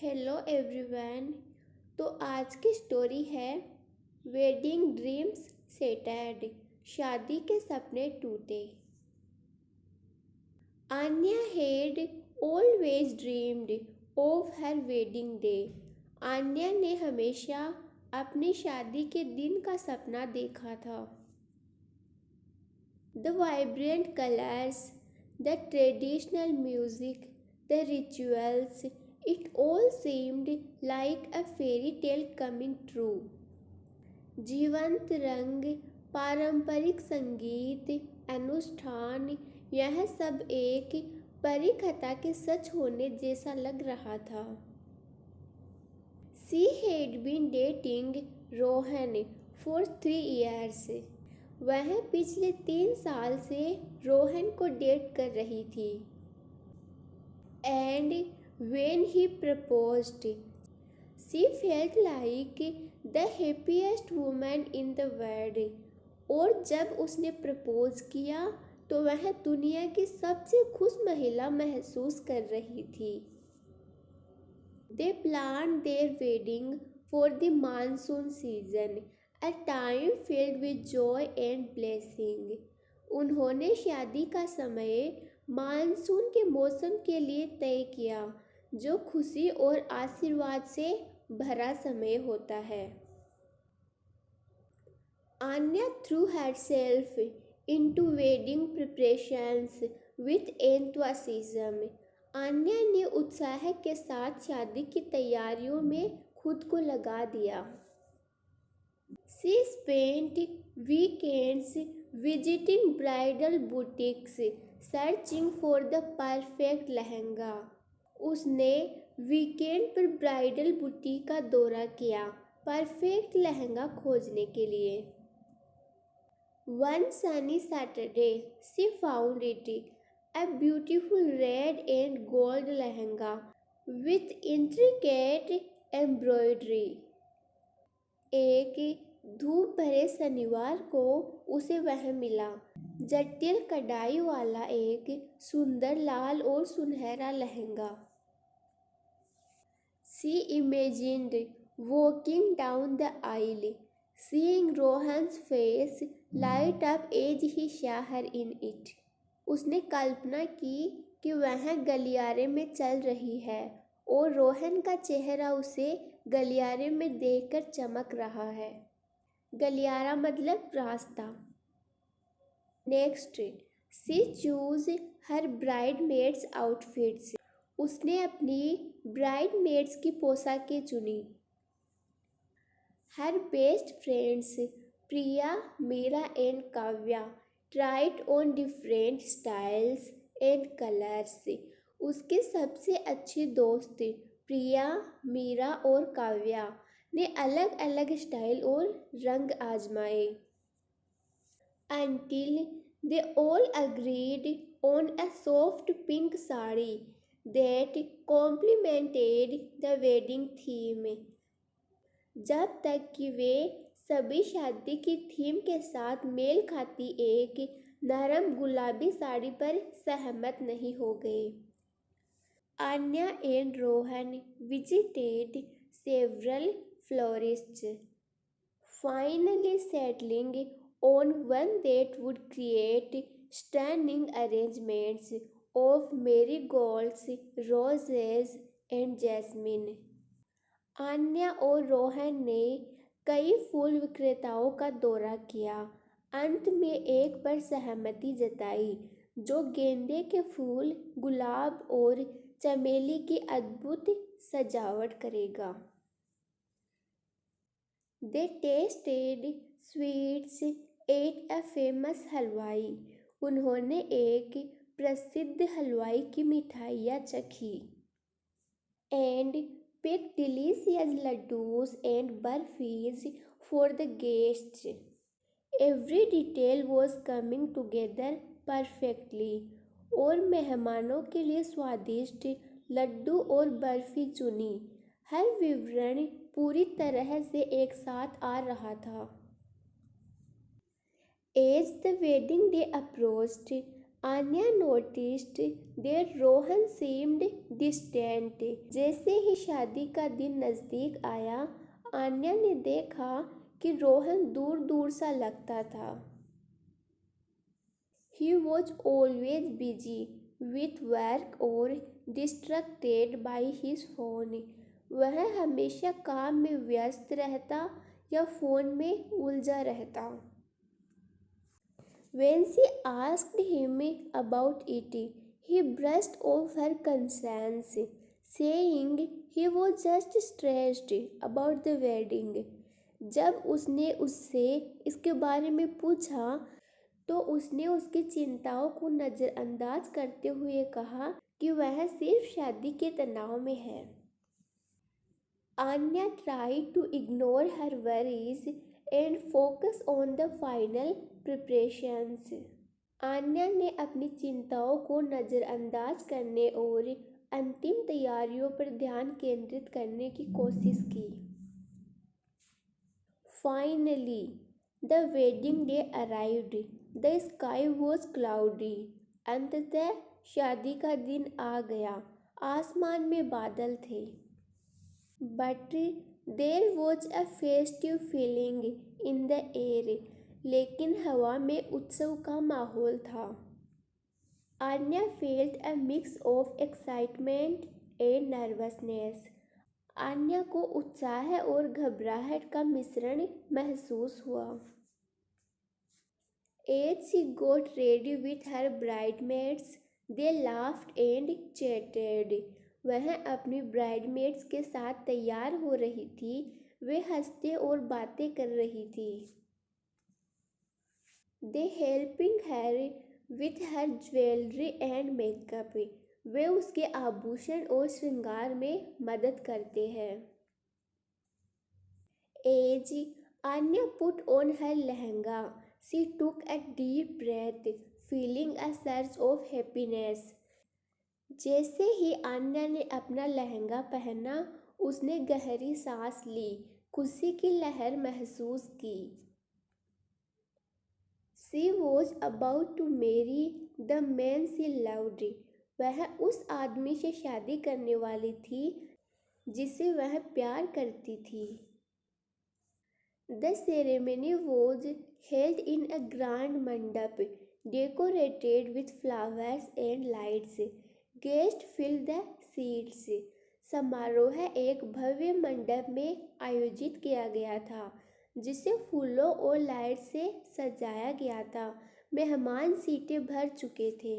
Hello everyone. तो आज की स्टोरी है वेडिंग ड्रीम्स सेटर्ड। शादी के सपने टूटे। Anya had always dreamed of her wedding day. Anya ने हमेशा अपनी शादी के दिन का सपना देखा था। The vibrant colors, the traditional music, the rituals, it all seemed like a fairy tale coming true. जीवंत रंग, पारंपरिक संगीत, अनुष्ठान, यह सब एक परी कथा के सच होने जैसा लग रहा था। She had been dating Rohan for 3 years. वह पिछले 3 साल से रोहन को डेट कर रही थी। And when he proposed, she felt like the happiest woman in the world. और जब उसने प्रपोज किया तो वह दुनिया की सबसे खुश महिला महसूस कर रही थी। They planned their wedding for the monsoon season, a time filled with joy and blessing. उन्होंने शादी का समय मानसून के मौसम के लिए तय किया, जो खुशी और आशीर्वाद से भरा समय होता है। Anya threw herself into wedding preparations with enthusiasm. Anya ने उत्साह के साथ शादी की तैयारियों में खुद को लगा दिया। She spent weekends visiting bridal boutiques, searching for the perfect lehenga. उसने वीकेंड पर ब्राइडल बुटीक का दौरा किया, परफेक्ट लहंगा खोजने के लिए। One sunny Saturday, she found it, a beautiful red and gold lehenga with intricate embroidery. एक धूप भरे शनिवार को उसे वह मिला, जटिल कढ़ाई वाला एक सुंदर लाल और सुनहरा lehenga. She imagined walking down the aisle, seeing Rohan's face light up as he saw her in it. उसने कल्पना की कि वह गलियारे में चल रही है और रोहन का चेहरा उसे गलियारे में देखकर चमक रहा है। गलियारा मतलब रास्ता। Next, she choose her bridesmaids outfits. उसने अपनी ब्राइडमेड्स की पोशाकें चुनी। हर best friends Priya, Meera and Kavya tried on different styles and colours. उसके सबसे अच्छी दोस्त प्रिया, मीरा और काव्या ने अलग अलग स्टाइल और रंग आजमाए। Until they all agreed on a soft pink sari that complemented the wedding theme. जब तक कि वे सभी शादी की थीम के साथ मेल खाती एक नरम गुलाबी साड़ी पर सहमत नहीं हो गए। Anya and Rohan visited several florists, finally settling on one that would create stunning arrangements of marigolds, roses and jasmine. Anya और रोहन ने कई फूल विक्रेताओं का दौरा किया। अंत में एक पर सहमति जताई जो गेंदे के फूल, गुलाब और चमेली की अद्भुत सजावट करेगा। They tasted sweets at a famous हलवाई। उन्होंने एक प्रसिद्ध हलवाई की मिठाइयाँ चखी। And picked delicious laddus and burfis for the guests. Every detail was coming together perfectly. और मेहमानों के लिए स्वादिष्ट लड्डू और बर्फी चुनी। हर विवरण पूरी तरह से एक साथ आ रहा था। As the wedding day approached, Anya noticed that Rohan seemed distant. जैसे ही शादी का दिन नजदीक आया, आन्या ने देखा कि रोहन दूर दूर सा लगता था। He was always busy with work or distracted by his phone. वह हमेशा काम में व्यस्त रहता या फोन में उलझा रहता। When she asked him about it, he brushed off her concerns, saying he was just stressed about the wedding. जब उसने उससे इसके बारे में पूछा तो उसने उसकी चिंताओं को नज़रअंदाज करते हुए कहा कि वह सिर्फ शादी के तनाव में है। Anya tried to ignore her worries and focus on the final preparations. Anya ने अपनी चिंताओं को नज़रअंदाज करने और अंतिम तैयारियों पर ध्यान केंद्रित करने की कोशिश की। Finally, the wedding day arrived. The sky was cloudy. अंततः शादी का दिन आ गया। आसमान में बादल थे। But there was a festive feeling in the air. लेकिन हवा में उत्सव का माहौल था। Anya felt a mix of excitement and nervousness. Anya को उत्साह और घबराहट का मिश्रण महसूस हुआ। As she got ready with her bridesmaids, they laughed and chatted. वह अपनी ब्राइडमेड्स के साथ तैयार हो रही थी। वे हंसते और बातें कर रही थी। They helping her with her jewelry and makeup. वे उसके आभूषण और श्रृंगार में मदद करते हैं। As Anya put on her lehenga, she took a deep breath, feeling a surge of happiness. जैसे ही आन्या ने अपना लहंगा पहना, उसने गहरी सांस ली, खुशी की लहर महसूस की। She was about to marry the man she loved. वह उस आदमी से शादी करने वाली थी जिसे वह प्यार करती थी। The ceremony was held in a grand mandap decorated with flowers and lights. Guests filled the seats. समारोह एक भव्य मंडप में आयोजित किया गया था जिसे फूलों और लाइट से सजाया गया था। मेहमान सीटें भर चुके थे।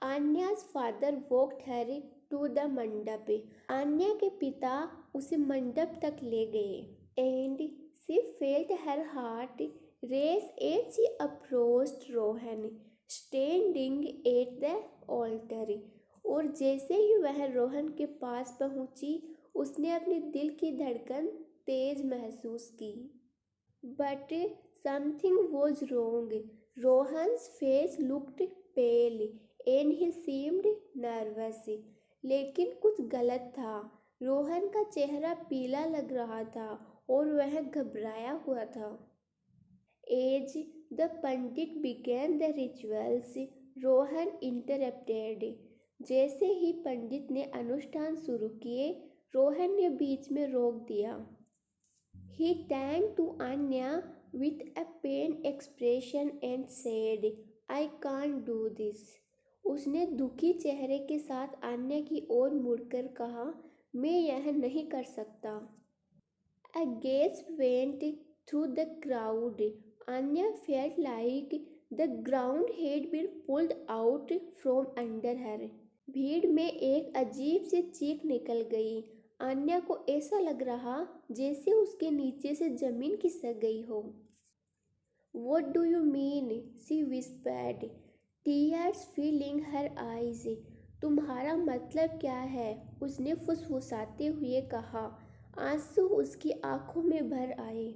Anya's father walked her to the मंडप. आन्या के पिता उसे मंडप तक ले गए। And she felt her heart race as she approached Rohan, standing at the altar. और जैसे ही वह रोहन के पास पहुंची, उसने अपने दिल की धड़कन तेज महसूस की। But something was wrong. Rohan's face looked pale and he seemed nervous. लेकिन कुछ गलत था। रोहन का चेहरा पीला लग रहा था और वह घबराया हुआ था। As the Pandit began the rituals, Rohan interrupted. जैसे ही पंडित ने अनुष्ठान शुरू किए, रोहन ने बीच में रोक दिया। He turned to Anya with a pained expression and said, I can't do this. उसने दुखी चेहरे के साथ आन्या की ओर मुड़कर कहा, मैं यह नहीं कर सकता। A gasp went through the crowd. Anya felt like the ground had been pulled out from under her. भीड़ में एक अजीब सी चीख निकल गई। आन्या को ऐसा लग रहा जैसे उसके नीचे से जमीन खिसक गई हो। What do you mean? She whispered, tears filling her eyes. तुम्हारा मतलब क्या है? उसने फुसफुसाते हुए कहा। आंसू उसकी आंखों में भर आए।